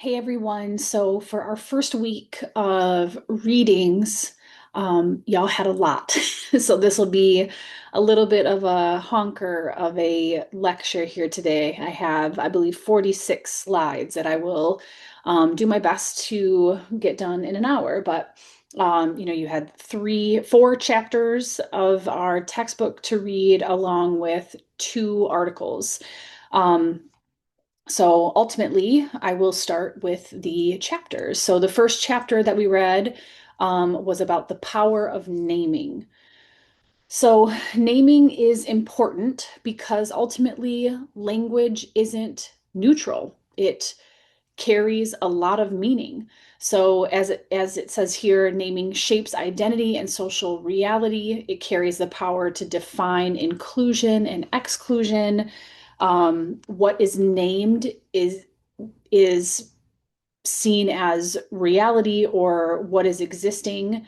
Hey everyone. So for our first week of readings, y'all had a lot. So this will be a little bit of a honker of a lecture here today. I have, I believe, 46 slides that I will do my best to get done in an hour. But you had four chapters of our textbook to read along with two articles. Um, so ultimately, I will start with the chapters. So the first chapter that we read was about the power of naming. So naming is important because ultimately language isn't neutral. It carries a lot of meaning. So as it says here, naming shapes identity and social reality. It carries the power to define inclusion and exclusion. What is named is seen as reality or what is existing.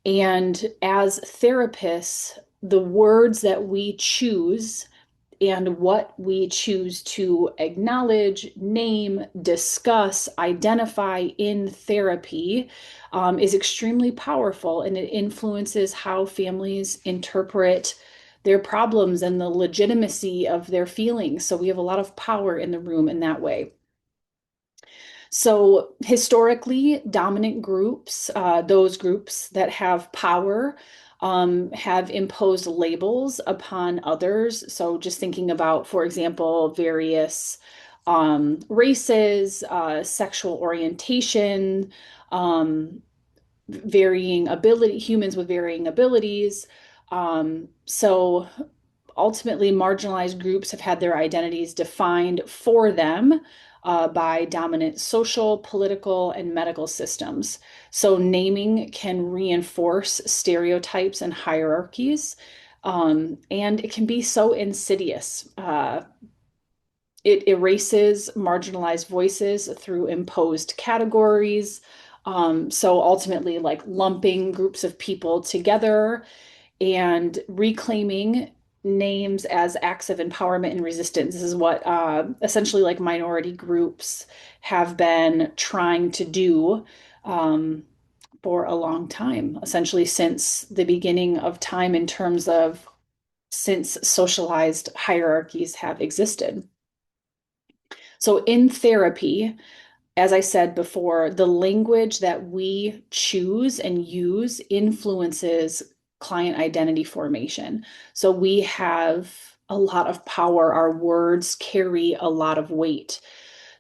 And as therapists, the words that we choose and what we choose to acknowledge, name, discuss, identify in therapy is extremely powerful, and it influences how families interpret their problems and the legitimacy of their feelings. So we have a lot of power in the room in that way. So historically, dominant groups, those groups that have power, have imposed labels upon others. So just thinking about, for example, various races, sexual orientation, varying ability, humans with varying abilities. So ultimately, marginalized groups have had their identities defined for them by dominant social, political, and medical systems. So, naming can reinforce stereotypes and hierarchies, and it can be so insidious. It erases marginalized voices through imposed categories. So, ultimately, like lumping groups of people together and reclaiming names as acts of empowerment and resistance. This is what essentially like minority groups have been trying to do um, for a long time, essentially since the beginning of time, in terms of since socialized hierarchies have existed. So in therapy, as I said before, the language that we choose and use influences client identity formation. So we have a lot of power. Our words carry a lot of weight.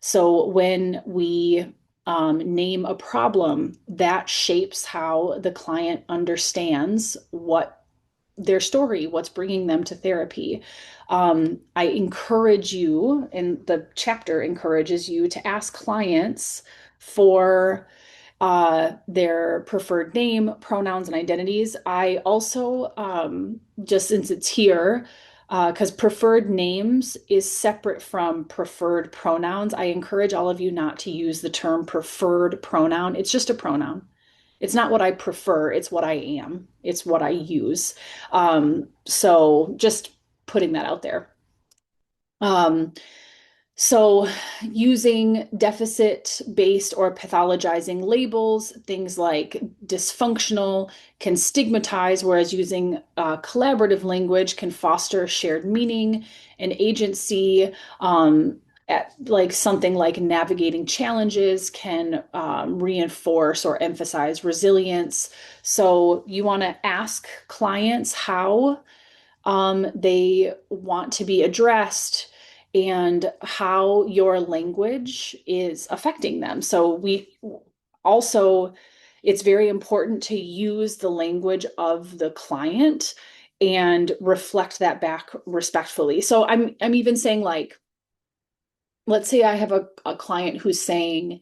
So when we name a problem, that shapes how the client understands what their story, what's bringing them to therapy. I encourage you, and the chapter encourages you to ask clients for their preferred name, pronouns, and identities. I also, just since it's here, because preferred names is separate from preferred pronouns, I encourage all of you not to use the term preferred pronoun. It's just a pronoun. It's not what I prefer, it's what I am. It's what I use. So just putting that out there. Um, so using deficit-based or pathologizing labels, things like dysfunctional can stigmatize, whereas using collaborative language can foster shared meaning and agency. Like something like navigating challenges can reinforce or emphasize resilience. So you want to ask clients how they want to be addressed and how your language is affecting them. So we also, it's very important to use the language of the client and reflect that back respectfully. So I'm even saying, like, let's say I have a client who's saying,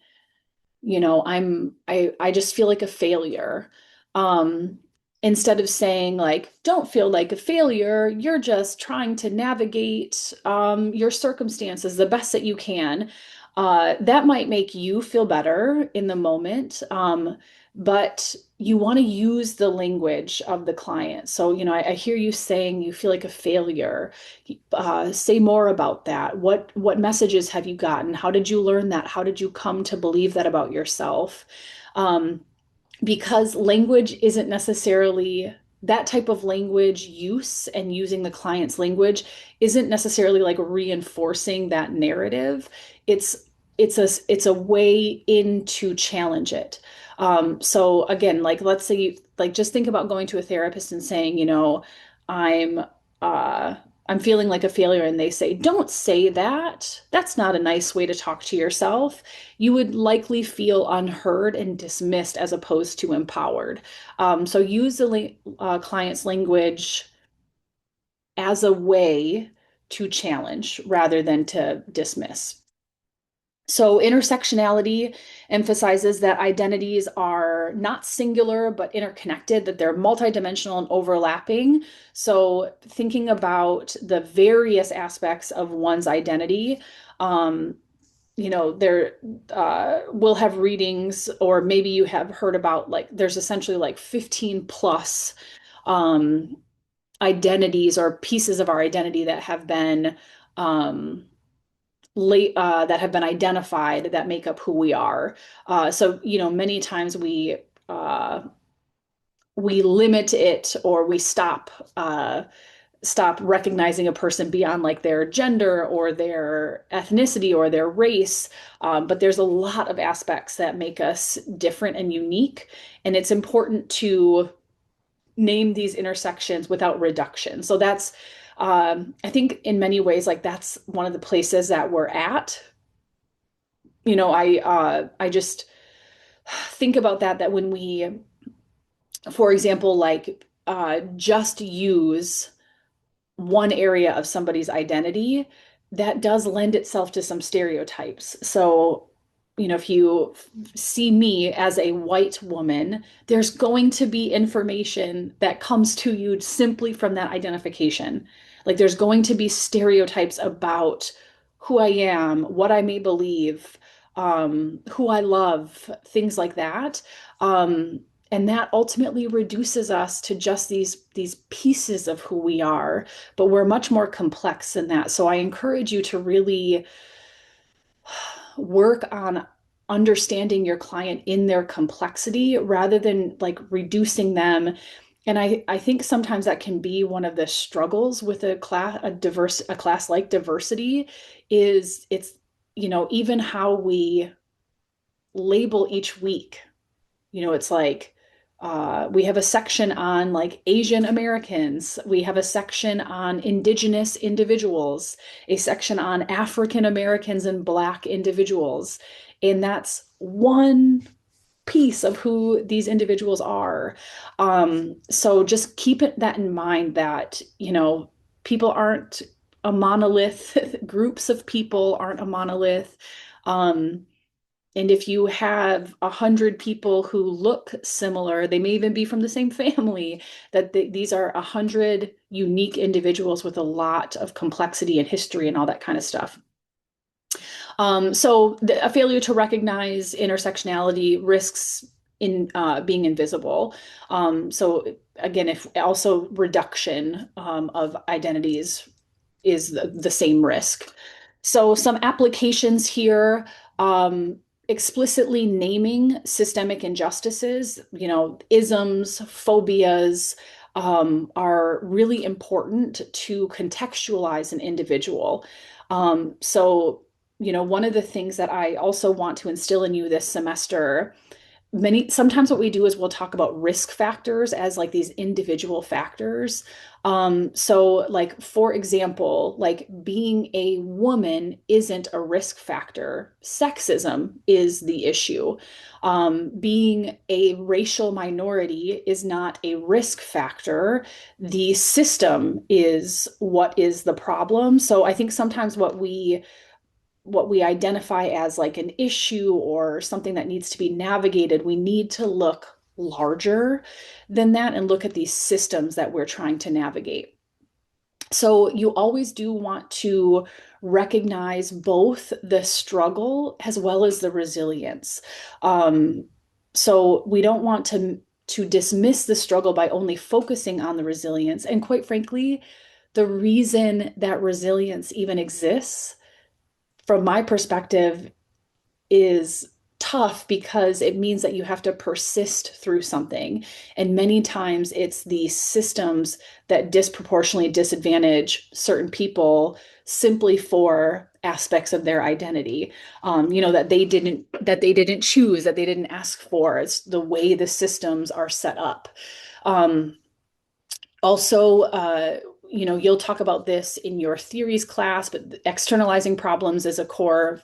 I just feel like a failure. Um, Instead of saying like, don't feel like a failure, you're just trying to navigate your circumstances the best that you can. That might make you feel better in the moment. but you want to use the language of the client. So, I hear you saying you feel like a failure. Say more about that. What messages have you gotten? How did you learn that? How did you come to believe that about yourself? Um, because language isn't necessarily that type of language use, and using the client's language isn't necessarily like reinforcing that narrative. It's a way in to challenge it. So again, like let's say like just think about going to a therapist and saying, I'm uh I'm feeling like a failure, and they say, don't say that. That's not a nice way to talk to yourself. You would likely feel unheard and dismissed as opposed to empowered. So use the client's language as a way to challenge rather than to dismiss. So intersectionality emphasizes that identities are not singular but interconnected, that they're multidimensional and overlapping. So thinking about the various aspects of one's identity, um, there we'll have readings, or maybe you have heard about like there's essentially like 15 plus um, identities or pieces of our identity that have been um, that have been identified that make up who we are. So many times uh, we limit it, or we stop recognizing a person beyond like their gender or their ethnicity or their race. But there's a lot of aspects that make us different and unique. And it's important to name these intersections without reduction. So I think in many ways, like that's one of the places that we're at. I just think about that when we, for example, like just use one area of somebody's identity, that does lend itself to some stereotypes. So, if you see me as a white woman, there's going to be information that comes to you simply from that identification. Like there's going to be stereotypes about who I am, what I may believe, who I love, things like that. Um, and that ultimately reduces us to just these pieces of who we are, but we're much more complex than that. So I encourage you to really work on understanding your client in their complexity rather than like reducing them. And I think sometimes that can be one of the struggles with a class like diversity is it's, even how we label each week. It's like we have a section on like Asian Americans. We have a section on Indigenous individuals, a section on African Americans and Black individuals. And that's one piece of who these individuals are. So just that in mind that, people aren't a monolith, groups of people aren't a monolith. Um, and if you have 100 people who look similar, they may even be from the same family, these are 100 unique individuals with a lot of complexity and history and all that kind of stuff. So a failure to recognize intersectionality risks in being invisible. So again, if also reduction of identities is the same risk. So some applications here, explicitly naming systemic injustices, isms, phobias, are really important to contextualize an individual. So, one of the things that I also want to instill in you this semester, sometimes what we do is we'll talk about risk factors as like these individual factors. So like for example, like being a woman isn't a risk factor. Sexism is the issue. Being a racial minority is not a risk factor. The system is what is the problem. So I think sometimes what we identify as like an issue or something that needs to be navigated, we need to look larger than that and look at these systems that we're trying to navigate. So you always do want to recognize both the struggle as well as the resilience. Um, So we don't want to dismiss the struggle by only focusing on the resilience. And quite frankly, the reason that resilience even exists, from my perspective, is tough because it means that you have to persist through something. And many times it's the systems that disproportionately disadvantage certain people simply for aspects of their identity, that they didn't choose, that they didn't ask for. It's the way the systems are set up. Um, also, you'll talk about this in your theories class, but externalizing problems is a core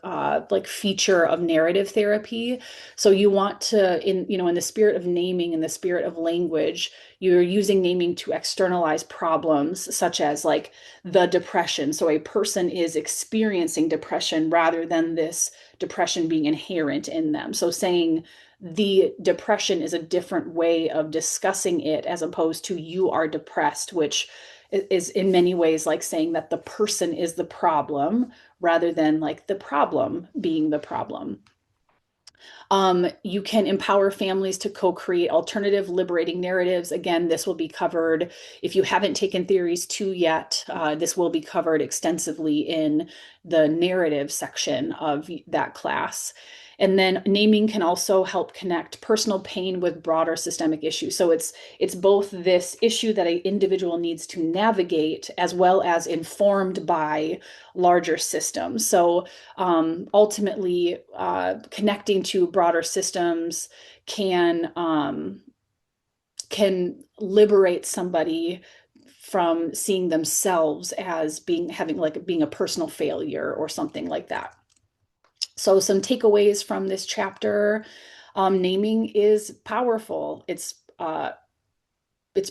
like feature of narrative therapy. So you want to, in the spirit of naming, in the spirit of language, you're using naming to externalize problems such as like the depression. So a person is experiencing depression rather than this depression being inherent in them. So saying the depression is a different way of discussing it as opposed to you are depressed, which is in many ways like saying that the person is the problem rather than like the problem being the problem. You can empower families to co-create alternative liberating narratives. Again, this will be covered if you haven't taken Theories 2 yet. This will be covered extensively in the narrative section of that class. And then naming can also help connect personal pain with broader systemic issues. So it's both this issue that an individual needs to navigate as well as informed by larger systems. So ultimately, connecting to broader systems can liberate somebody from seeing themselves as being a personal failure or something like that. So some takeaways from this chapter: naming is powerful. It's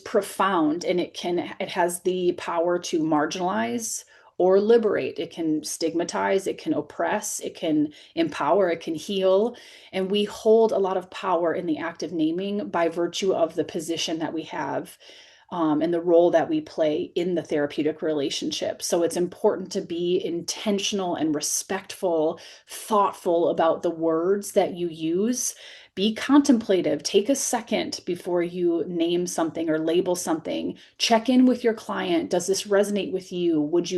profound, and it has the power to marginalize or liberate. It can stigmatize, it can oppress, it can empower, it can heal. And we hold a lot of power in the act of naming by virtue of the position that we have, and the role that we play in the therapeutic relationship. So it's important to be intentional and respectful, thoughtful about the words that you use. Be contemplative. Take a second before you name something or label something. Check in with your client. Does this resonate with you? Would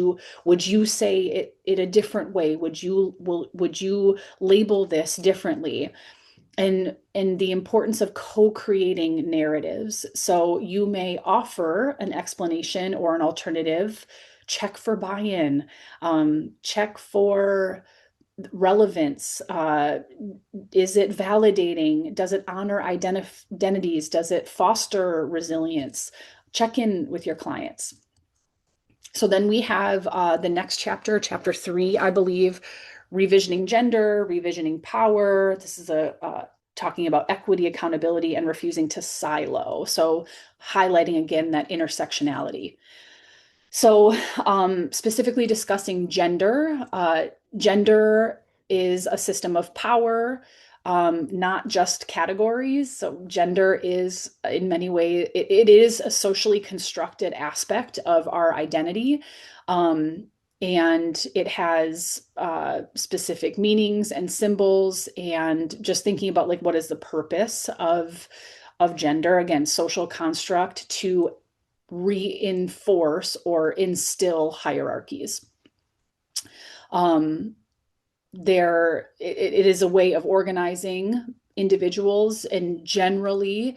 you say it a different way? Would you label this differently? And the importance of co-creating narratives. So you may offer an explanation or an alternative. Check for buy-in. Check for relevance. Is it validating? Does it honor identities? Does it foster resilience? Check in with your clients. So then we have the next chapter, chapter 3, I believe, revisioning gender, revisioning power. This is talking about equity, accountability, and refusing to silo. So highlighting again that intersectionality. So specifically discussing gender. Gender is a system of power, not just categories. So gender is, in many ways, it is a socially constructed aspect of our identity. And it has specific meanings and symbols. And just thinking about like what is the purpose of gender? Again, social construct to reinforce or instill hierarchies. It is a way of organizing individuals, and generally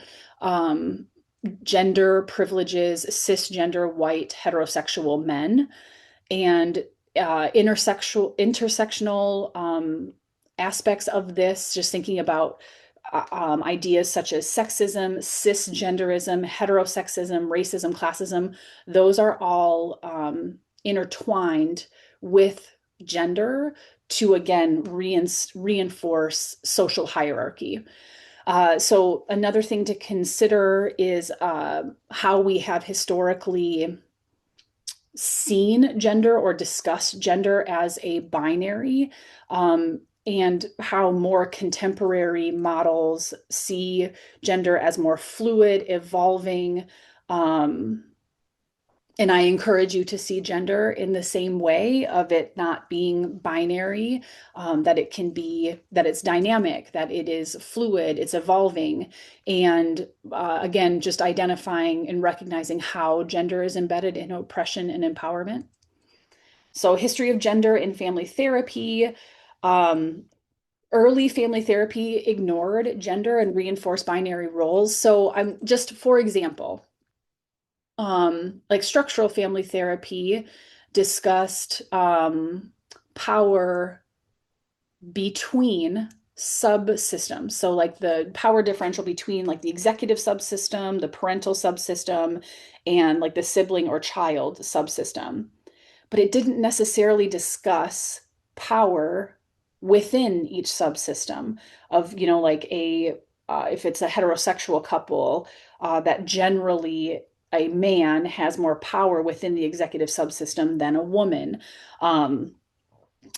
gender privileges cisgender white heterosexual men, and intersectional aspects of this, just thinking about ideas such as sexism, cisgenderism, heterosexism, racism, classism. Those are all intertwined with gender to again reinforce social hierarchy. So another thing to consider is how we have historically seen gender or discussed gender as a binary, and how more contemporary models see gender as more fluid, evolving, And I encourage you to see gender in the same way of it not being binary, that it can be, that it's dynamic, that it is fluid, it's evolving. And again, just identifying and recognizing how gender is embedded in oppression and empowerment. So, history of gender in family therapy. Um, Early family therapy ignored gender and reinforced binary roles. So, I'm just, for example, like structural family therapy discussed power between subsystems. So like the power differential between like the executive subsystem, the parental subsystem, and like the sibling or child subsystem. But it didn't necessarily discuss power within each subsystem of, like if it's a heterosexual couple, that generally a man has more power within the executive subsystem than a woman.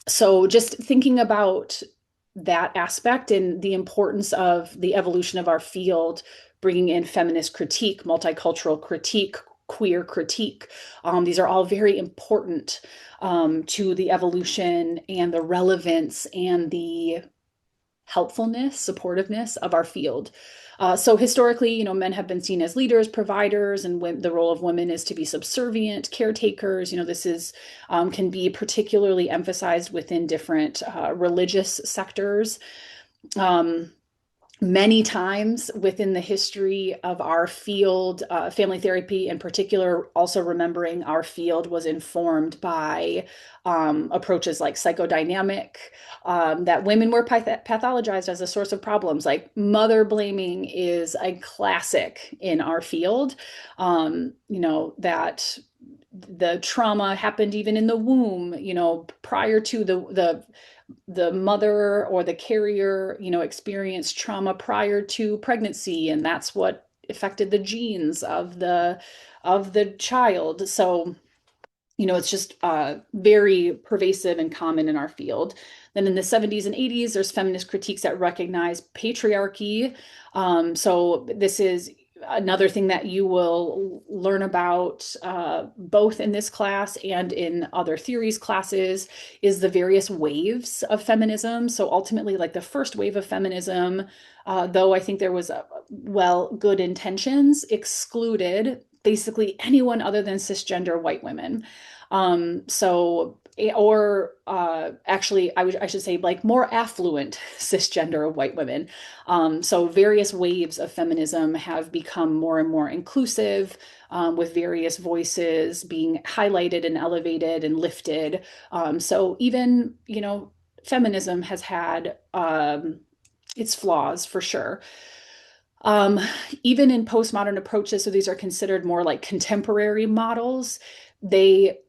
So just thinking about that aspect and the importance of the evolution of our field, bringing in feminist critique, multicultural critique, queer critique. These are all very important to the evolution and the relevance and the helpfulness, supportiveness of our field. So historically, men have been seen as leaders, providers, and the role of women is to be subservient, caretakers. This is can be particularly emphasized within different religious sectors. Um, Many times within the history of our field, family therapy in particular, also remembering our field was informed by approaches like psychodynamic, that women were pathologized as a source of problems. Like mother blaming is a classic in our field, that the trauma happened even in the womb, prior to the mother or the carrier, experienced trauma prior to pregnancy, and that's what affected the genes of the child. So, it's just very pervasive and common in our field. Then in the 70s and 80s, there's feminist critiques that recognize patriarchy. So this is another thing that you will learn about both in this class and in other theories classes is the various waves of feminism. So ultimately, like the first wave of feminism, though I think there was good intentions, excluded basically anyone other than cisgender white women. Actually, I should say like more affluent cisgender white women. So various waves of feminism have become more and more inclusive, with various voices being highlighted and elevated and lifted. So even, feminism has had its flaws for sure. Um, Even in postmodern approaches, so these are considered more like contemporary models, they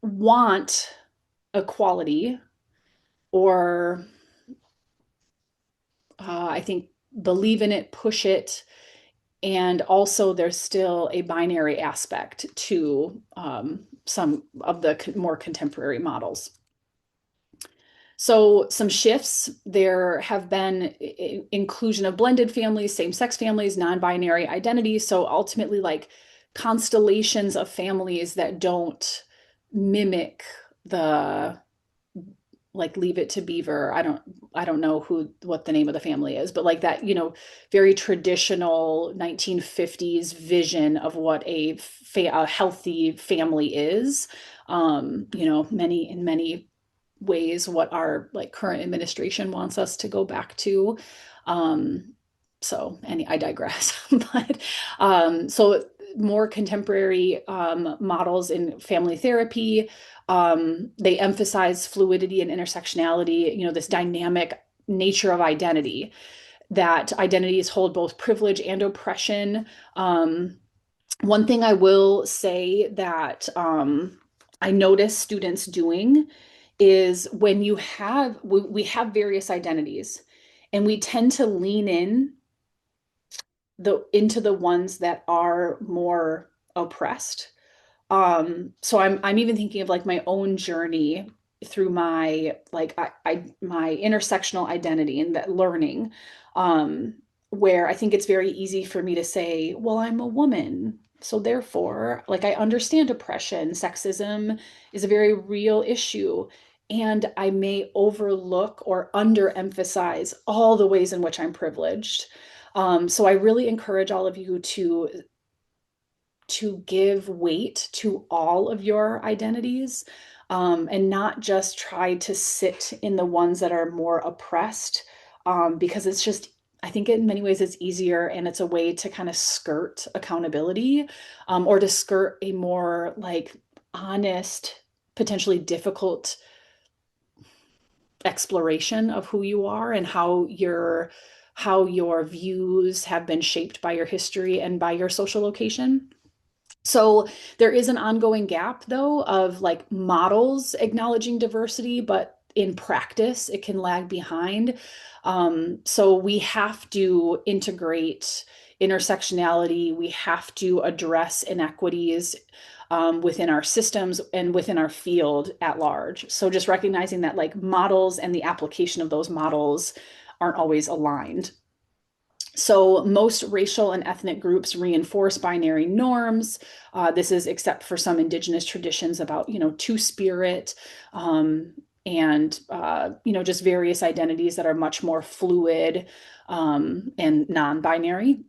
want equality or I think believe in it, push it, and also there's still a binary aspect to some of the more contemporary models. So some shifts, there have been inclusion of blended families, same-sex families, non-binary identities. So ultimately like constellations of families that don't mimic the like Leave It to Beaver. I don't know what the name of the family is, but like that, very traditional 1950s vision of what a healthy family is. In many ways what our like current administration wants us to go back to. I digress. So more contemporary models in family therapy, they emphasize fluidity and intersectionality, this dynamic nature of identity, that identities hold both privilege and oppression. One thing I will say that I notice students doing is when we have various identities and we tend to lean into the ones that are more oppressed. So I'm even thinking of like my own journey through my like my intersectional identity and that learning, where I think it's very easy for me to say, well, I'm a woman, So therefore, like I understand oppression, sexism is a very real issue. And I may overlook or underemphasize all the ways in which I'm privileged. So I really encourage all of you to give weight to all of your identities, and not just try to sit in the ones that are more oppressed, because it's just, I think in many ways it's easier and it's a way to kind of skirt accountability, or to skirt a more like honest, potentially difficult exploration of who you are and how your views have been shaped by your history and by your social location. So there is an ongoing gap, though, of like models acknowledging diversity, but in practice, it can lag behind. So we have to integrate intersectionality. We have to address inequities within our systems and within our field at large. So just recognizing that like models and the application of those models aren't always aligned. So most racial and ethnic groups reinforce binary norms. This is except for some indigenous traditions about, two-spirit, and, just various identities that are much more fluid, and non-binary.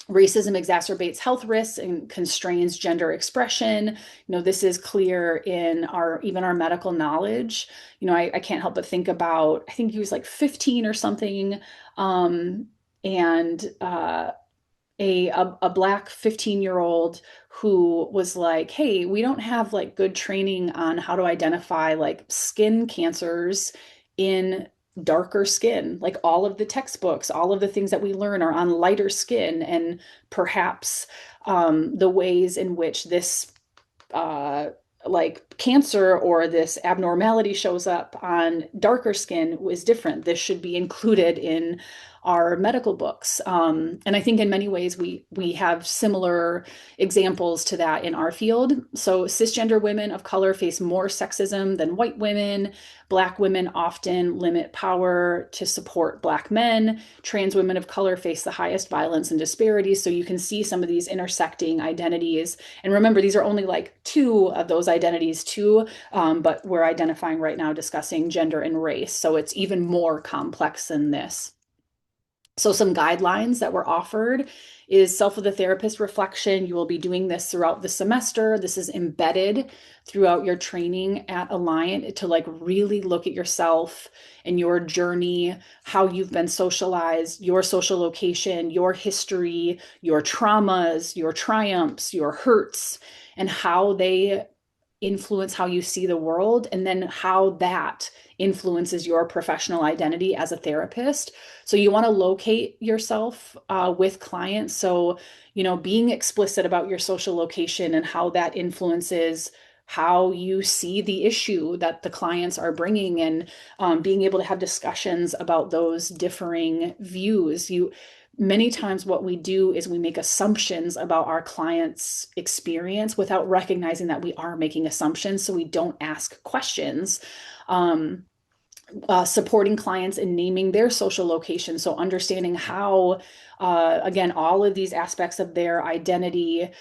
Racism exacerbates health risks and constrains gender expression. This is clear in even our medical knowledge. I can't help but think about, I think he was like 15 or something, and a black 15-year-old who was like, hey, we don't have like good training on how to identify like skin cancers in darker skin. Like all of the textbooks, all of the things that we learn are on lighter skin, and perhaps the ways in which this like cancer or this abnormality shows up on darker skin was different. This should be included in our medical books. And I think in many ways we have similar examples to that in our field. So cisgender women of color face more sexism than white women. Black women often limit power to support Black men. Trans women of color face the highest violence and disparities. So you can see some of these intersecting identities. And remember, these are only like two of those identities too, but we're identifying right now, discussing gender and race. So it's even more complex than this. So some guidelines that were offered is self of the therapist reflection. You will be doing this throughout the semester. This is embedded throughout your training at Alliant to like really look at yourself and your journey, how you've been socialized, your social location, your history, your traumas, your triumphs, your hurts, and how they influence how you see the world, and then how that influences your professional identity as a therapist. So you want to locate yourself with clients. So, being explicit about your social location and how that influences how you see the issue that the clients are bringing, and being able to have discussions about those differing views. Many times what we do is we make assumptions about our clients' experience without recognizing that we are making assumptions, so we don't ask questions. Supporting clients in naming their social location. So understanding how, again, all of these aspects of their identity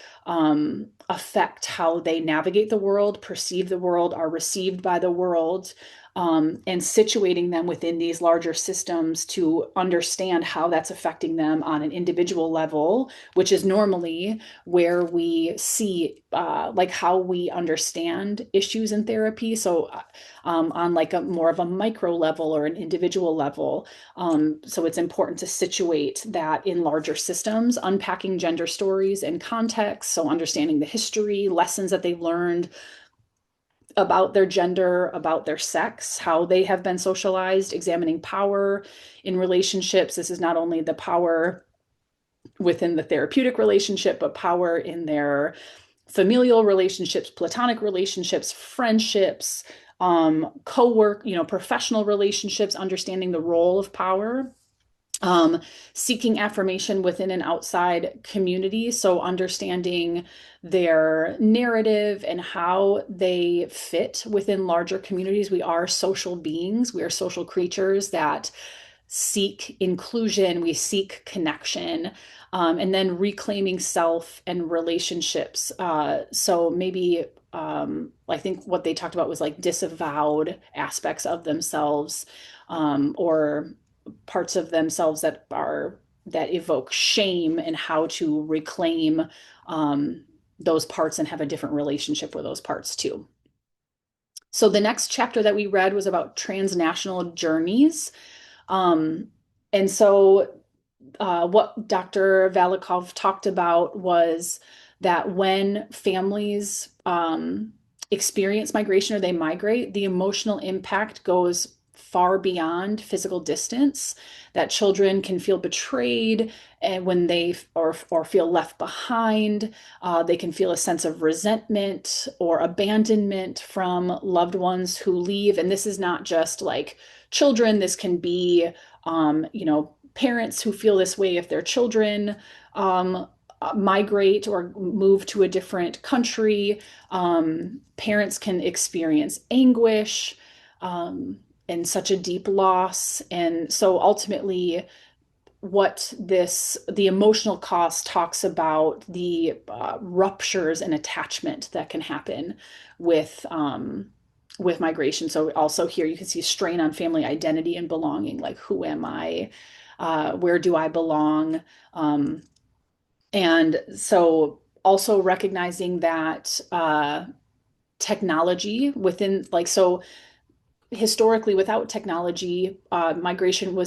affect how they navigate the world, perceive the world, are received by the world, and situating them within these larger systems to understand how that's affecting them on an individual level, which is normally where we see like how we understand issues in therapy. So on like a more of a micro level or an individual level. So it's important to situate that in larger systems, unpacking gender stories and context. So understanding the history, lessons that they've learned about their gender, about their sex, how they have been socialized, examining power in relationships. This is not only the power within the therapeutic relationship, but power in their familial relationships, platonic relationships, friendships, co-work, professional relationships, understanding the role of power. Seeking affirmation within an outside community. So understanding their narrative and how they fit within larger communities. We are social beings. We are social creatures that seek inclusion, we seek connection, and then reclaiming self and relationships. So maybe I think what they talked about was like disavowed aspects of themselves, or parts of themselves that evoke shame, and how to reclaim those parts and have a different relationship with those parts too. So the next chapter that we read was about transnational journeys. Um, and so what Dr. Valikov talked about was that when families experience migration or they migrate, the emotional impact goes far beyond physical distance, that children can feel betrayed and when they or feel left behind. They can feel a sense of resentment or abandonment from loved ones who leave. And this is not just like children, this can be parents who feel this way if their children migrate or move to a different country. Parents can experience anguish and such a deep loss. And so ultimately, the emotional cost talks about the ruptures and attachment that can happen with migration. So also here you can see strain on family identity and belonging, like who am I? Where do I belong? And so also recognizing that technology within, like, so historically without technology, migration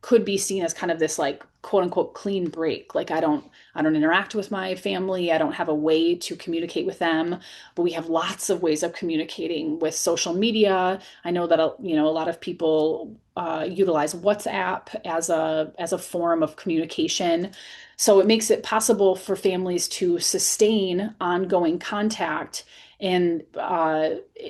could be seen as kind of this like quote unquote clean break. Like I don't interact with my family. I don't have a way to communicate with them, but we have lots of ways of communicating with social media. I know that a lot of people utilize WhatsApp as a form of communication. So it makes it possible for families to sustain ongoing contact. And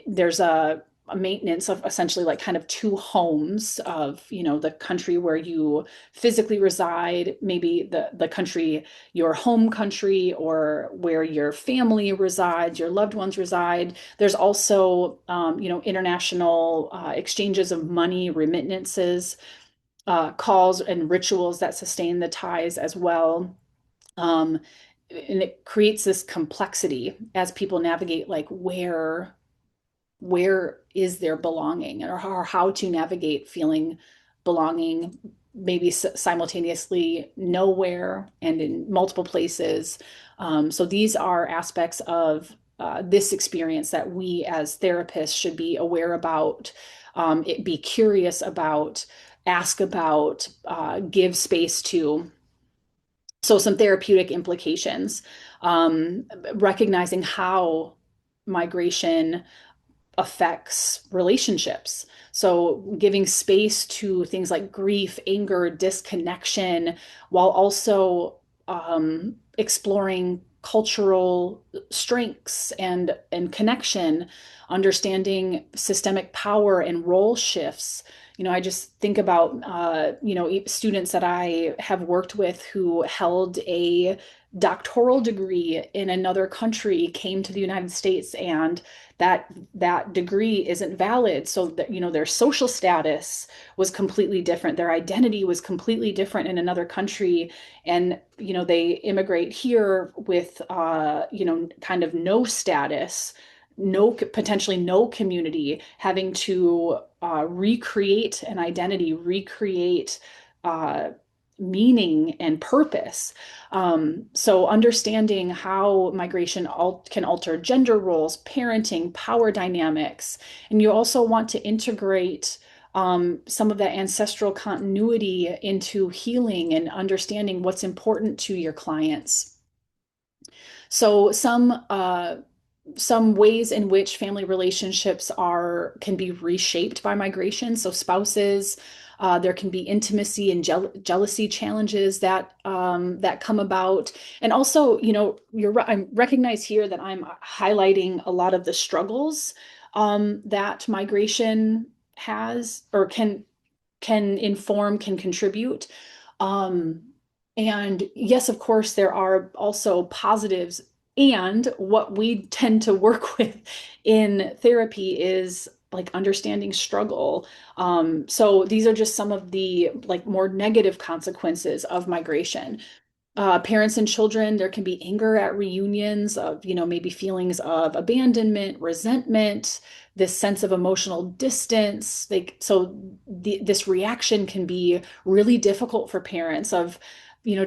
there's a maintenance of essentially like kind of two homes of the country where you physically reside, maybe the country, your home country, or where your family resides, your loved ones reside. There's also international exchanges of money, remittances, calls and rituals that sustain the ties as well. And it creates this complexity as people navigate like where is their belonging, or how to navigate feeling belonging, maybe simultaneously nowhere and in multiple places. So these are aspects of this experience that we as therapists should be aware about, be curious about, ask about, give space to. So some therapeutic implications, recognizing how migration affects relationships. So giving space to things like grief, anger, disconnection, while also exploring cultural strengths and connection, understanding systemic power and role shifts. I just think about students that I have worked with who held a doctoral degree in another country, came to the United States, and that degree isn't valid. So that their social status was completely different, their identity was completely different in another country, and they immigrate here with kind of no status, potentially no community, having to recreate an identity, recreate meaning and purpose. So understanding how migration can alter gender roles, parenting, power dynamics. And you also want to integrate some of that ancestral continuity into healing and understanding what's important to your clients. So some ways in which family relationships can be reshaped by migration. So spouses, there can be intimacy and jealousy challenges that come about. And also, I recognize here that I'm highlighting a lot of the struggles that migration has or can inform, can contribute. And yes, of course, there are also positives. And what we tend to work with in therapy is like understanding struggle. So these are just some of the like more negative consequences of migration. Parents and children, there can be anger at reunions of, maybe feelings of abandonment, resentment, this sense of emotional distance. This reaction can be really difficult for parents of,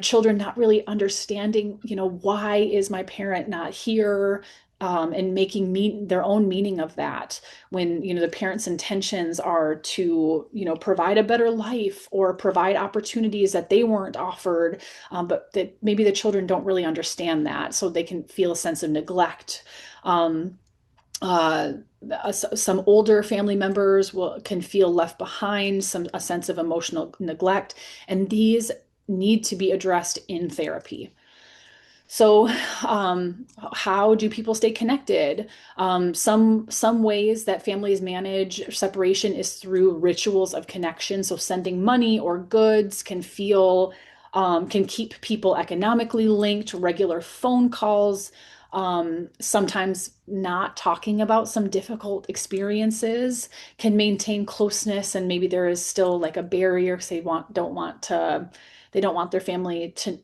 children not really understanding, why is my parent not here? And making their own meaning of that when, the parents' intentions are to, provide a better life or provide opportunities that they weren't offered, but that maybe the children don't really understand that, so they can feel a sense of neglect. Um, uh, some older family members can feel left behind, a sense of emotional neglect, and these need to be addressed in therapy. So, how do people stay connected? Some ways that families manage separation is through rituals of connection. So, sending money or goods can keep people economically linked. Regular phone calls, sometimes not talking about some difficult experiences can maintain closeness, and maybe there is still like a barrier because they don't want their family to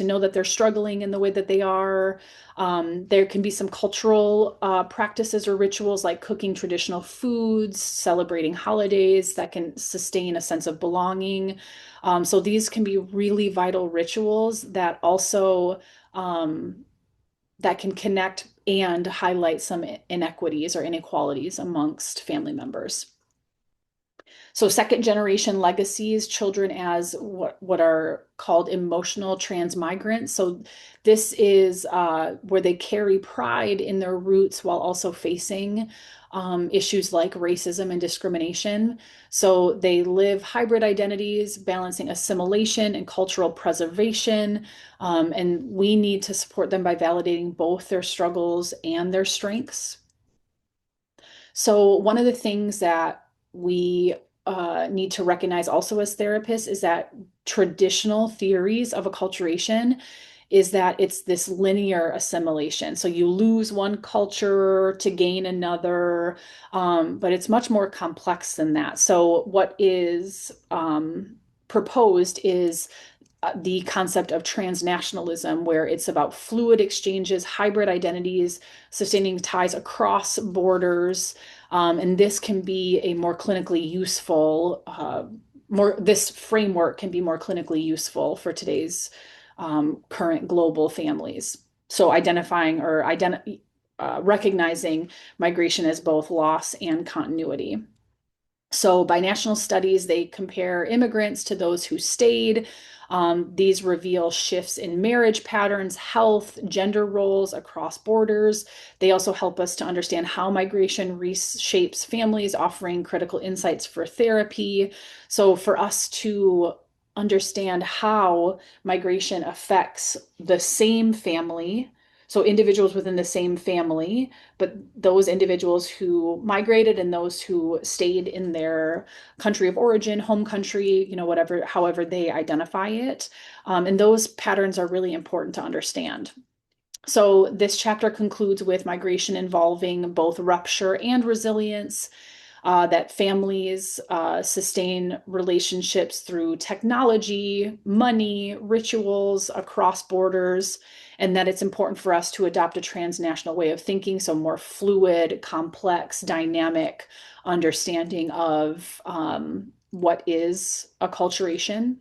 know that they're struggling in the way that they are. There can be some cultural practices or rituals like cooking traditional foods, celebrating holidays that can sustain a sense of belonging. So these can be really vital rituals that also that can connect and highlight some inequities or inequalities amongst family members. So second generation legacies, children as what are called emotional transmigrants. So this is where they carry pride in their roots while also facing issues like racism and discrimination. So they live hybrid identities, balancing assimilation and cultural preservation. And we need to support them by validating both their struggles and their strengths. So one of the things that we need to recognize also as therapists is that traditional theories of acculturation is that it's this linear assimilation. So you lose one culture to gain another, but it's much more complex than that. So what is proposed is the concept of transnationalism, where it's about fluid exchanges, hybrid identities, sustaining ties across borders. And this can be a more clinically useful, this framework can be more clinically useful for today's current global families. So recognizing migration as both loss and continuity. So, binational studies, they compare immigrants to those who stayed. These reveal shifts in marriage patterns, health, gender roles across borders. They also help us to understand how migration reshapes families, offering critical insights for therapy. So, for us to understand how migration affects the same family, so individuals within the same family, but those individuals who migrated and those who stayed in their country of origin, home country, whatever, however they identify it. And those patterns are really important to understand. So this chapter concludes with migration involving both rupture and resilience, that families sustain relationships through technology, money, rituals across borders, and that it's important for us to adopt a transnational way of thinking, so more fluid, complex, dynamic understanding of what is acculturation.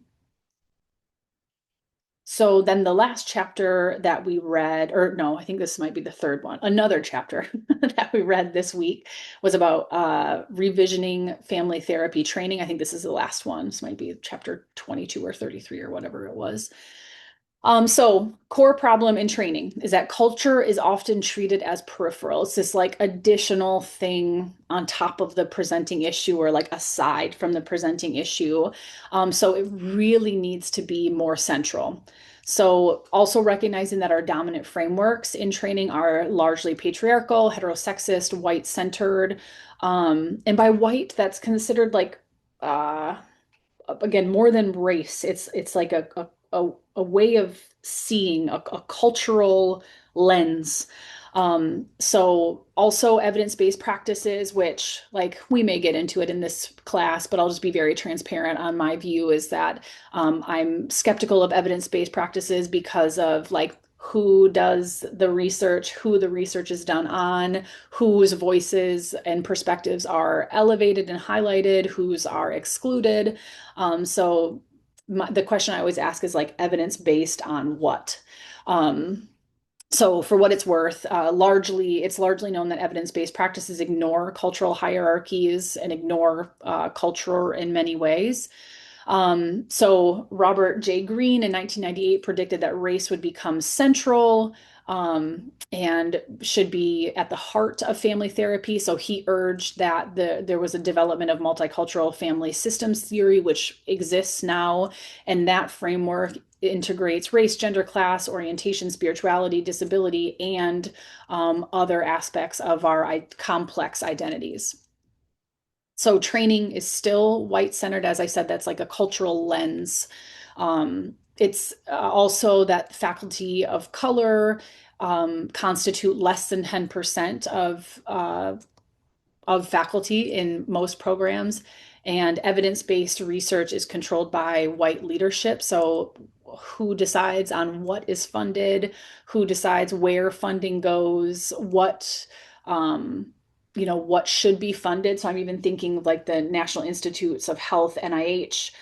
So then the last chapter that we read, or no, I think this might be the third one, another chapter that we read this week was about revisioning family therapy training. I think this is the last one. This might be chapter 22 or 33 or whatever it was. So core problem in training is that culture is often treated as peripheral. It's this like additional thing on top of the presenting issue or like aside from the presenting issue. So it really needs to be more central. So also recognizing that our dominant frameworks in training are largely patriarchal, heterosexist, white-centered. And by white, that's considered like again more than race. It's like a way of seeing, a cultural lens. So also evidence-based practices, which like we may get into it in this class, but I'll just be very transparent on my view is that I'm skeptical of evidence-based practices because of like who does the research, who the research is done on, whose voices and perspectives are elevated and highlighted, whose are excluded. The question I always ask is like evidence based on what? Um, so for what it's worth, it's largely known that evidence-based practices ignore cultural hierarchies and ignore culture in many ways. So Robert J. Greene in 1998 predicted that race would become central and should be at the heart of family therapy. So he urged that there was a development of multicultural family systems theory, which exists now, and that framework integrates race, gender, class, orientation, spirituality, disability, and other aspects of our complex identities. So training is still white centered. As I said, that's like a cultural lens. It's also that faculty of color constitute less than 10% of faculty in most programs. And evidence-based research is controlled by white leadership. So who decides on what is funded, who decides where funding goes, um, what should be funded. So I'm even thinking like the National Institutes of Health, NIH,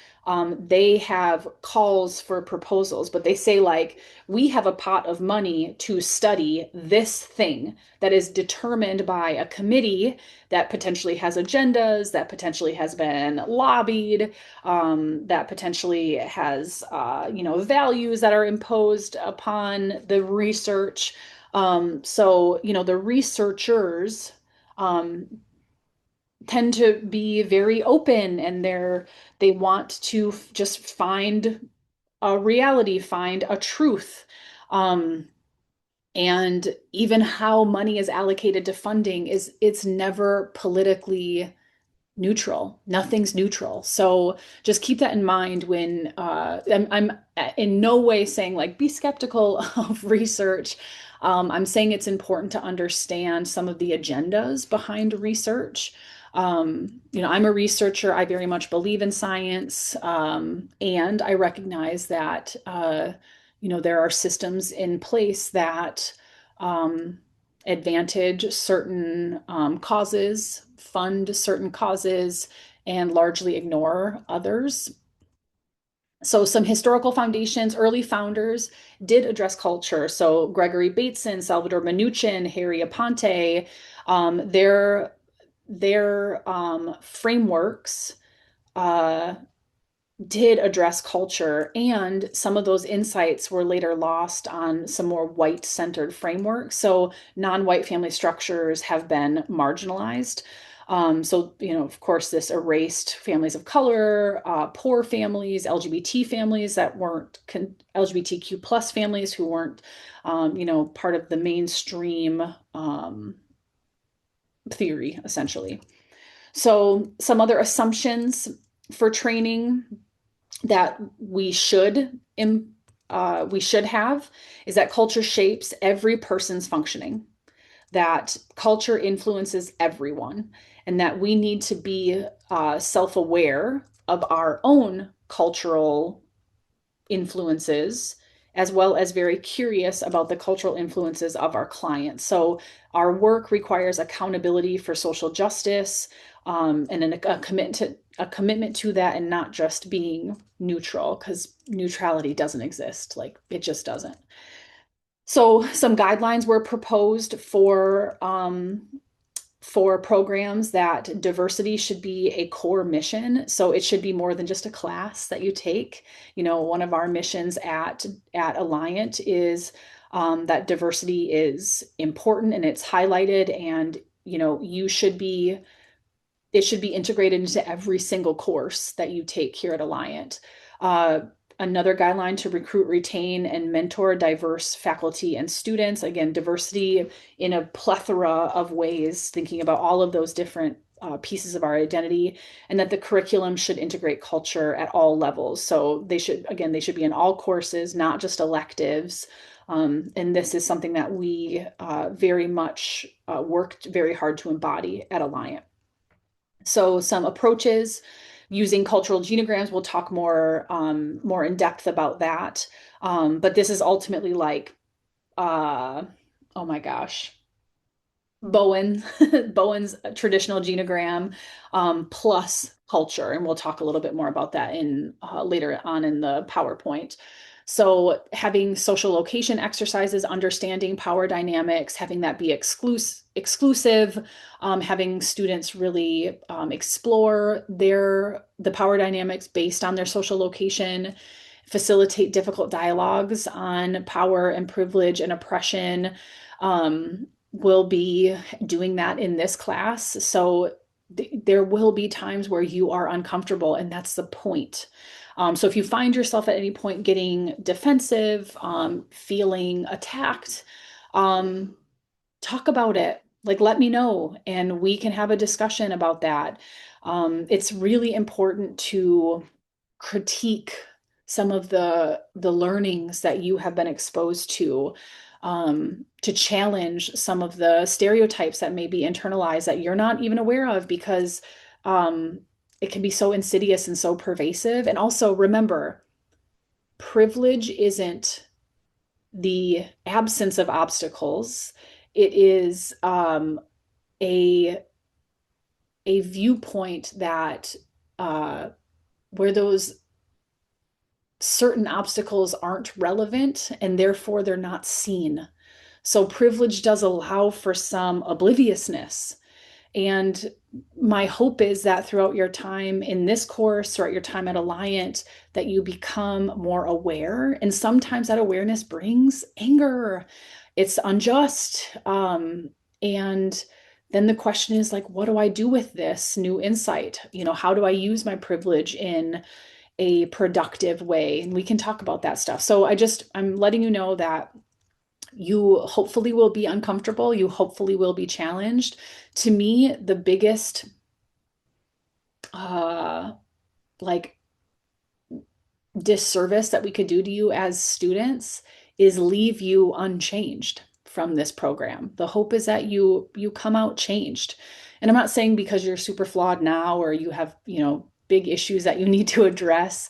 they have calls for proposals, but they say like, we have a pot of money to study this thing that is determined by a committee that potentially has agendas, that potentially has been lobbied, that potentially has, values that are imposed upon the research. The researchers um, tend to be very open and they want to just find a reality, find a truth. Um, and even how money is allocated to funding it's never politically neutral. Nothing's neutral. So just keep that in mind when I'm in no way saying like be skeptical of research. I'm saying it's important to understand some of the agendas behind research. I'm a researcher. I very much believe in science, and I recognize that there are systems in place that um, advantage certain causes, fund certain causes, and largely ignore others. So, some historical foundations, early founders did address culture. So, Gregory Bateson, Salvador Minuchin, Harry Aponte, their frameworks uh, did address culture, and some of those insights were later lost on some more white centered frameworks. So, non white family structures have been marginalized. Of course, this erased families of color, poor families, LGBT families that weren't LGBTQ plus families who weren't, part of the mainstream theory, essentially. So, some other assumptions for training that we should have is that culture shapes every person's functioning, that culture influences everyone, and that we need to be self-aware of our own cultural influences as well as very curious about the cultural influences of our clients. So our work requires accountability for social justice, and a commitment to that, and not just being neutral, because neutrality doesn't exist. Like it just doesn't. So some guidelines were proposed for programs that diversity should be a core mission. So it should be more than just a class that you take. One of our missions at Alliant is that diversity is important and it's highlighted, and it should be integrated into every single course that you take here at Alliant. Uh, Another guideline to recruit, retain, and mentor diverse faculty and students. Again, diversity in a plethora of ways, thinking about all of those different pieces of our identity, and that the curriculum should integrate culture at all levels. So they should be in all courses, not just electives. And this is something that we very much worked very hard to embody at Alliant. So some approaches using cultural genograms, we'll talk more in depth about that. But this is ultimately like, oh my gosh, Bowen, Bowen's traditional genogram, plus culture. And we'll talk a little bit more about that in later on in the PowerPoint. So having social location exercises, understanding power dynamics, having that be exclusive, having students really explore the power dynamics based on their social location, facilitate difficult dialogues on power and privilege and oppression. We'll be doing that in this class. So there will be times where you are uncomfortable, and that's the point. So if you find yourself at any point getting defensive, feeling attacked, talk about it. Like, let me know, and we can have a discussion about that. It's really important to critique some of the learnings that you have been exposed to challenge some of the stereotypes that may be internalized that you're not even aware of, because it can be so insidious and so pervasive. And also remember, privilege isn't the absence of obstacles. It is a viewpoint that where those certain obstacles aren't relevant and therefore they're not seen. So privilege does allow for some obliviousness. And my hope is that throughout your time in this course, throughout your time at Alliant, that you become more aware. And sometimes that awareness brings anger. It's unjust. And then the question is like, what do I do with this new insight? How do I use my privilege in a productive way? And we can talk about that stuff. So I'm letting you know that you hopefully will be uncomfortable. You hopefully will be challenged. To me, the biggest like disservice that we could do to you as students is leave you unchanged from this program. The hope is that you come out changed. And I'm not saying because you're super flawed now or you have, big issues that you need to address.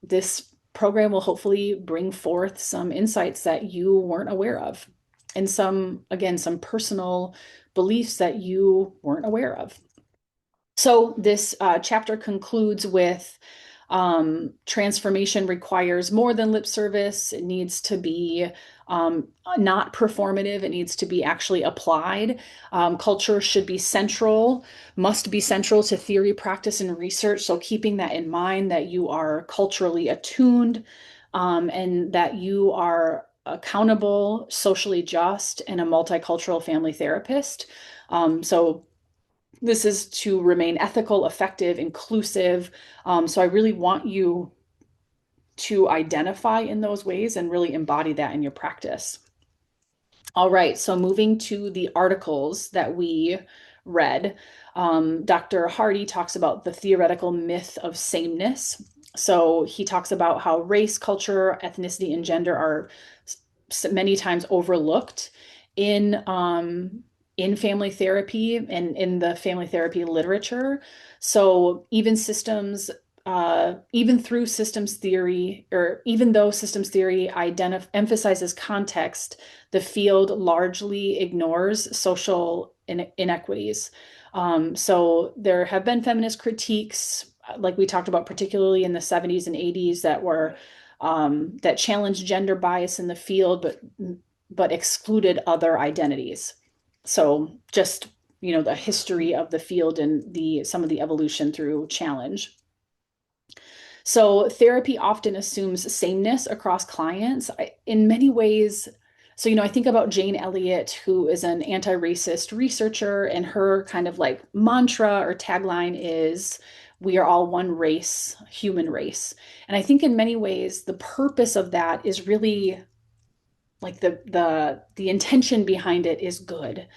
This program will hopefully bring forth some insights that you weren't aware of, and some personal beliefs that you weren't aware of. So this chapter concludes with transformation requires more than lip service. It needs to be not performative. It needs to be actually applied. Culture should be must be central to theory, practice, and research. So keeping that in mind, that you are culturally attuned, and that you are accountable, socially just, and a multicultural family therapist. So this is to remain ethical, effective, inclusive. So I really want you to identify in those ways and really embody that in your practice. All right, so moving to the articles that we read, Dr. Hardy talks about the theoretical myth of sameness. So he talks about how race, culture, ethnicity, and gender are many times overlooked in family therapy and in the family therapy literature. So even through systems theory, or even though systems theory emphasizes context, the field largely ignores social inequities. So there have been feminist critiques, like we talked about, particularly in the 70s and 80s, that challenged gender bias in the field, but excluded other identities. So just, the history of the field and some of the evolution through challenge. So therapy often assumes sameness across clients in many ways. So, I think about Jane Elliott, who is an anti-racist researcher, and her kind of like mantra or tagline is, "We are all one race, human race." And I think in many ways, the purpose of that is really like the intention behind it is good,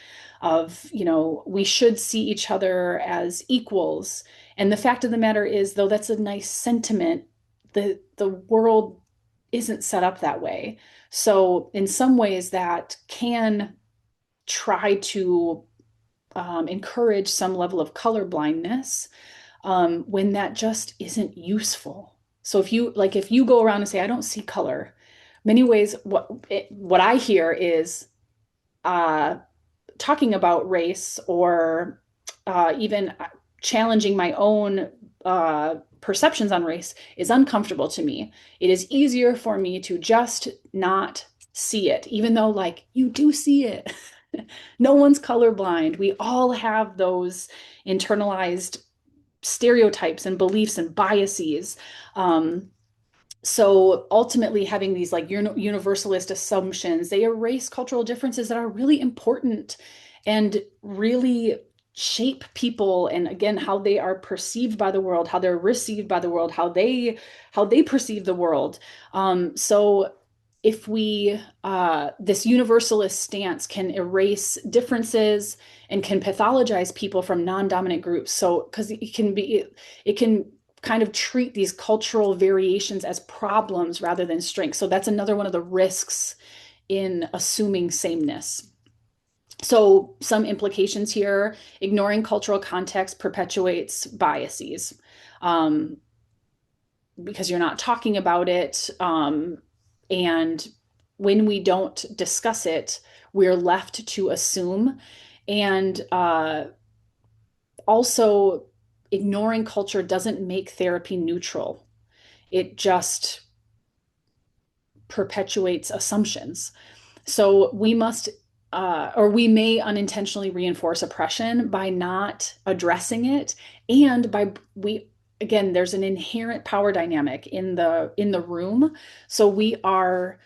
of we should see each other as equals. And the fact of the matter is, though that's a nice sentiment, the world isn't set up that way. So in some ways that can try to encourage some level of color blindness when that just isn't useful. So if you go around and say, I don't see color, many ways what I hear is uh, talking about race or even challenging my own perceptions on race is uncomfortable to me. It is easier for me to just not see it, even though, like, you do see it. No one's colorblind. We all have those internalized stereotypes and beliefs and biases. Um, so ultimately, having these like universalist assumptions, they erase cultural differences that are really important and really shape people, and again, how they are perceived by the world, how they're received by the world, how they perceive the world. So if we this universalist stance can erase differences and can pathologize people from non-dominant groups. So because it can kind of treat these cultural variations as problems rather than strengths. So that's another one of the risks in assuming sameness. So some implications here: ignoring cultural context perpetuates biases, um, because you're not talking about it. And when we don't discuss it, we're left to assume. And also, ignoring culture doesn't make therapy neutral. It just perpetuates assumptions. So we must, or we may unintentionally reinforce oppression by not addressing it, and by we again, there's an inherent power dynamic in the room. So we are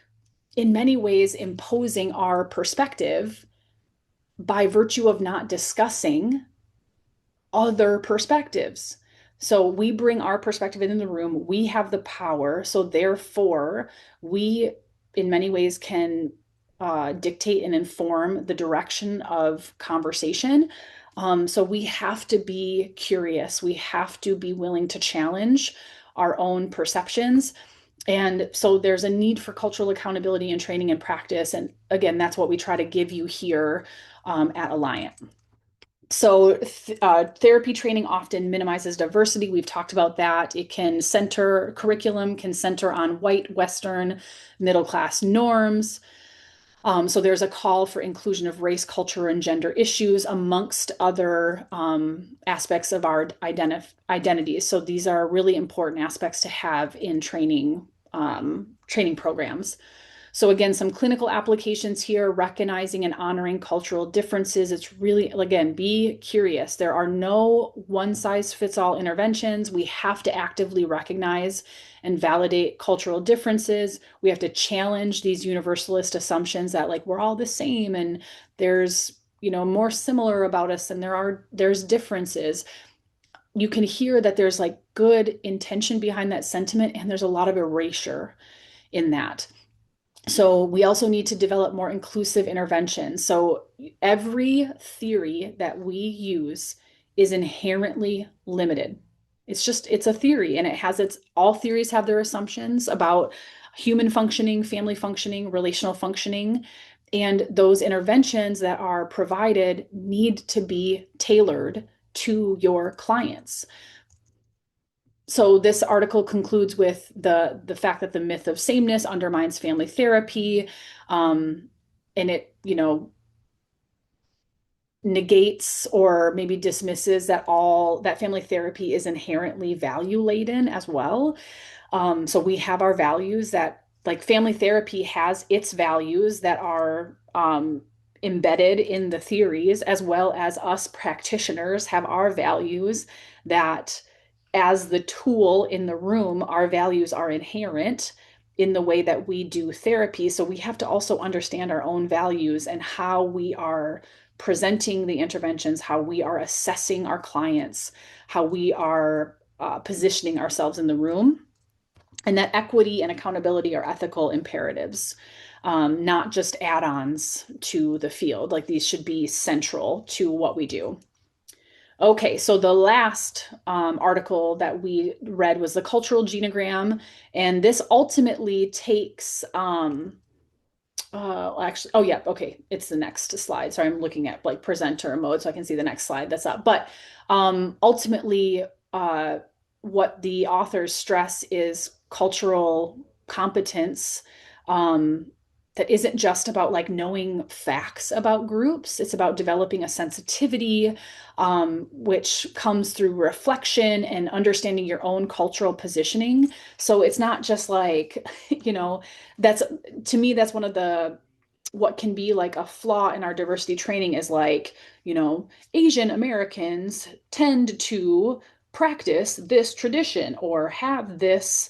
in many ways imposing our perspective by virtue of not discussing other perspectives. So we bring our perspective in the room. We have the power. So therefore, we, in many ways, can dictate and inform the direction of conversation. So we have to be curious. We have to be willing to challenge our own perceptions. And so there's a need for cultural accountability and training and practice. And again, that's what we try to give you here at Alliant. So therapy training often minimizes diversity. We've talked about that. Curriculum can center on white, Western, middle class norms. So there's a call for inclusion of race, culture, and gender issues amongst other aspects of our identities. So these are really important aspects to have in training programs. So again, some clinical applications here: recognizing and honoring cultural differences. It's really, again, be curious. There are no one-size-fits-all interventions. We have to actively recognize and validate cultural differences. We have to challenge these universalist assumptions that, like, we're all the same and there's, more similar about us than there's differences. You can hear that there's like good intention behind that sentiment, and there's a lot of erasure in that. So we also need to develop more inclusive interventions. So every theory that we use is inherently limited. It's a theory, and all theories have their assumptions about human functioning, family functioning, relational functioning. And those interventions that are provided need to be tailored to your clients. So this article concludes with the fact that the myth of sameness undermines family therapy, and it, negates or maybe dismisses that family therapy is inherently value laden as well. So we have our values that, like, family therapy has its values that are embedded in the theories, as well as us practitioners have our values that, as the tool in the room, our values are inherent in the way that we do therapy. So we have to also understand our own values and how we are presenting the interventions, how we are assessing our clients, how we are positioning ourselves in the room, and that equity and accountability are ethical imperatives, not just add-ons to the field. Like, these should be central to what we do. Okay, so the last article that we read was the cultural genogram, and this ultimately takes actually, oh yeah, okay, it's the next slide. Sorry, I'm looking at like presenter mode so I can see the next slide that's up. But ultimately, uh, what the authors stress is cultural competence, um, that isn't just about like knowing facts about groups. It's about developing a sensitivity, which comes through reflection and understanding your own cultural positioning. So it's not just like, you know, that's to me, that's one of the what can be like a flaw in our diversity training is like, Asian Americans tend to practice this tradition or have this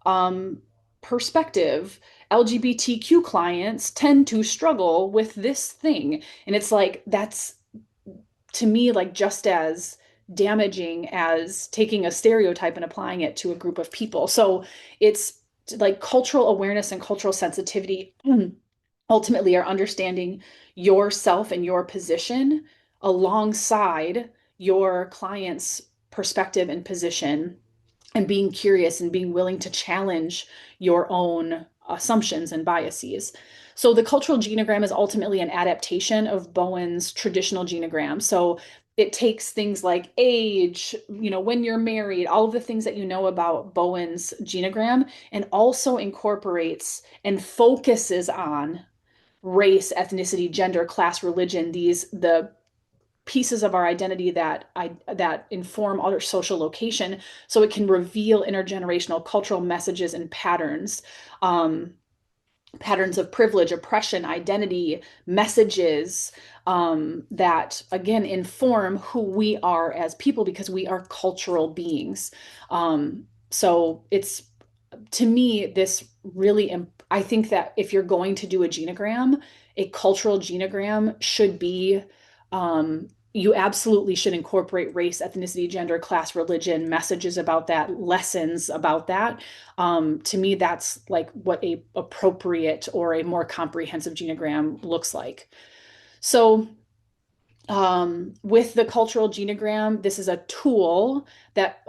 um, perspective. LGBTQ clients tend to struggle with this thing. And it's like, that's to me like just as damaging as taking a stereotype and applying it to a group of people. So it's like cultural awareness and cultural sensitivity ultimately are understanding yourself and your position alongside your client's perspective and position, and being curious and being willing to challenge your own assumptions and biases. So the cultural genogram is ultimately an adaptation of Bowen's traditional genogram. So it takes things like age, when you're married, all of the things that you know about Bowen's genogram, and also incorporates and focuses on race, ethnicity, gender, class, religion, the pieces of our identity that inform our social location, so it can reveal intergenerational cultural messages and patterns, um, patterns of privilege, oppression, identity, messages, that again inform who we are as people because we are cultural beings. So it's to me, this really, I think that if you're going to do a genogram, a cultural genogram should be, you absolutely should incorporate race, ethnicity, gender, class, religion, messages about that, lessons about that. To me, that's like what a appropriate or a more comprehensive genogram looks like. So with the cultural genogram, this is a tool that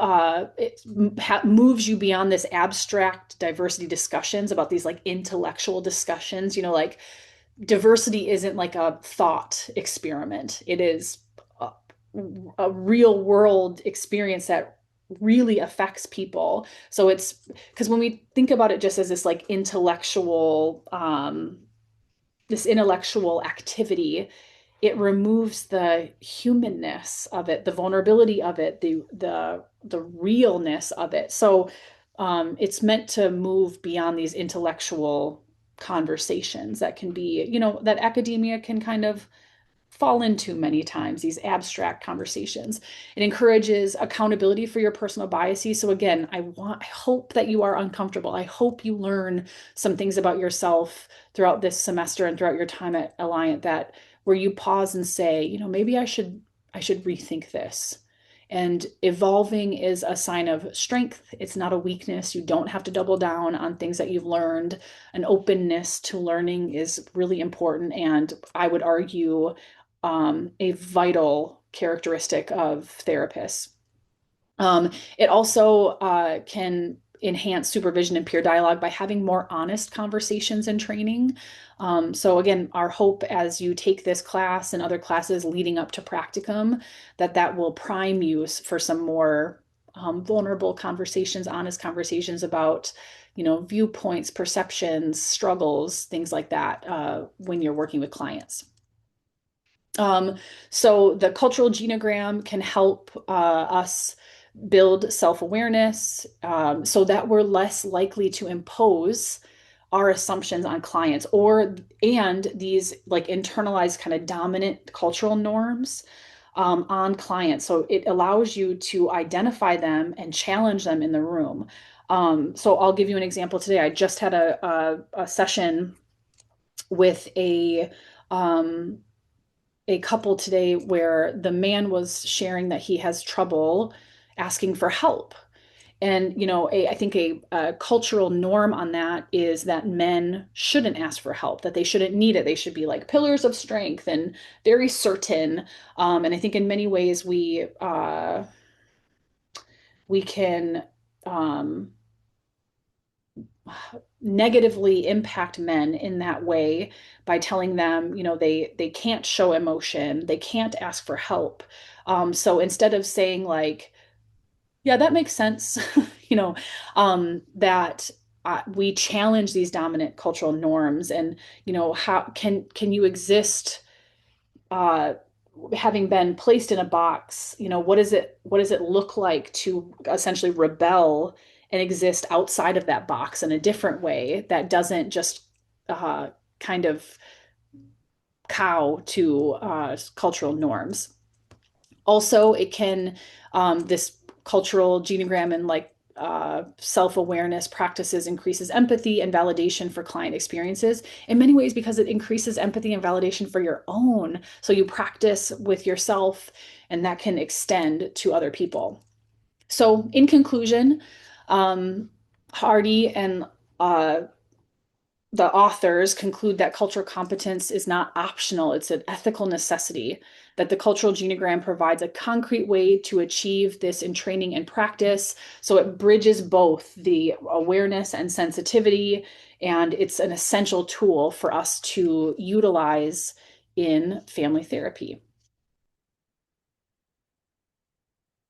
moves you beyond this abstract diversity discussions about these like intellectual discussions. Like diversity isn't like a thought experiment. It is a, a real world experience that really affects people. So it's because when we think about it just as this intellectual activity, it removes the humanness of it, the vulnerability of it, the realness of it. So it's meant to move beyond these intellectual conversations that can be, that academia can kind of fall into many times, these abstract conversations. It encourages accountability for your personal biases. So again, I hope that you are uncomfortable. I hope you learn some things about yourself throughout this semester and throughout your time at Alliant, that where you pause and say, maybe I should rethink this. And evolving is a sign of strength. It's not a weakness. You don't have to double down on things that you've learned. An openness to learning is really important. And I would argue a vital characteristic of therapists. It also can enhance supervision and peer dialogue by having more honest conversations and training. So again, our hope as you take this class and other classes leading up to practicum, that will prime you for some more vulnerable conversations, honest conversations about, viewpoints, perceptions, struggles, things like that, when you're working with clients. Um, so the cultural genogram can help us build self-awareness, so that we're less likely to impose our assumptions on clients and these like internalized kind of dominant cultural norms on clients. So it allows you to identify them and challenge them in the room. So I'll give you an example today. I just had a session with um, a couple today where the man was sharing that he has trouble asking for help. And, I think a cultural norm on that is that men shouldn't ask for help, that they shouldn't need it. They should be like pillars of strength and very certain. And I think in many ways we can um, negatively impact men in that way by telling them, they can't show emotion, they can't ask for help. So instead of saying like, yeah, that makes sense, that we challenge these dominant cultural norms, and how can you exist uh, having been placed in a box, what does it look like to essentially rebel and exist outside of that box in a different way that doesn't just uh, kind of cow to cultural norms. Also, it can this cultural genogram and like self-awareness practices increases empathy and validation for client experiences in many ways because it increases empathy and validation for your own. So you practice with yourself, and that can extend to other people. So in conclusion, um, Hardy and the authors conclude that cultural competence is not optional, it's an ethical necessity, that the cultural genogram provides a concrete way to achieve this in training and practice. So it bridges both the awareness and sensitivity, and it's an essential tool for us to utilize in family therapy.